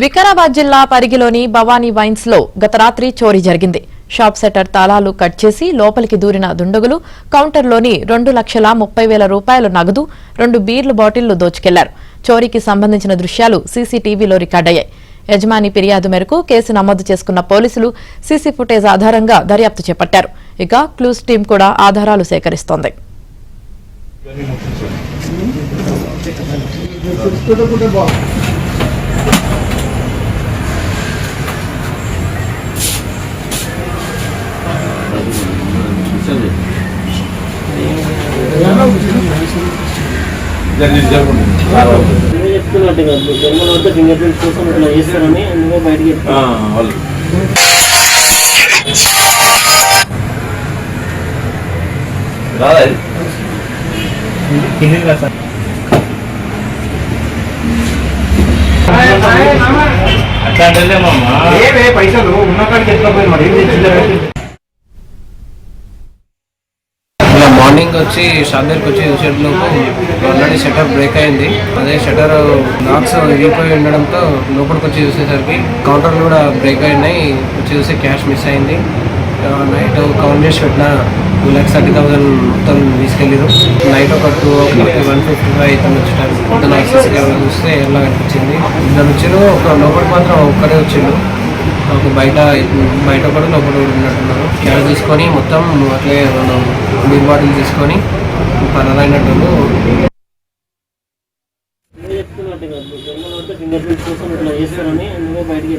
వికారాబాద్ జిల్లా పరిగిలోని భవానీ వైన్స్ లో గత రాత్రి చోరీ జరిగింది. షాప్ సెటర్ తాళాలు కట్ చేసి లోపలికి దూరిన దుండగులు కౌంటర్లోని 2,30,000 రూపాయల నగదు 2 బీర్ల బాటిళ్లు దోచుకెళ్లారు. చోరీకి సంబంధించిన దృశ్యాలు సీసీటీవీలో రికార్డయ్యాయి. యజమాని ఫిర్యాదు మేరకు కేసు నమోదు చేసుకున్న పోలీసులు సీసీ ఫుటేజ్ ఆధారంగా దర్యాప్తు చేపట్టారు. ఇక క్లూస్ టీం కూడా ఆధారాలు సేకరిస్తోంది. పైసలు ఉన్న కాడికి ఎత్తుకపోయి మరి మార్నింగ్ వచ్చి షాప్ దగ్గరికి వచ్చి చూసేట్లోపు ఆల్రెడీ షటర్ బ్రేక్ అయింది. అదే షటర్ లాక్స్ విరిగిపోయి ఉండడంతో లోపలికి వచ్చి చూసేసరికి కౌంటర్లు కూడా బ్రేక్ అయినాయి. వచ్చి చూసి క్యాష్ మిస్ అయింది. నైట్ కౌంట్ చేసి పెట్టిన 2,30,000 మొత్తం తీసుకెళ్ళారు. నైట్ ఒక 2 155 అవుతుంది వచ్చేటారు. పొద్దున సీసీ కెమెరా చూస్తే ఎలా కనిపించింది. ఇద్దరు వచ్చారు. ఒక లోపలికి మాత్రం ఒక్కడే వచ్చిండు. ఒక బయట కూడా లోపల ఉన్నట్టున్నారు. క్యాష్ తీసుకొని మొత్తం అట్లే బీర్ బాటిల్ తీసుకొని పనరైనట్టు ఫింగర్ ప్రింట్స్ కోసం ఇట్లా చేస్తారని బయటకి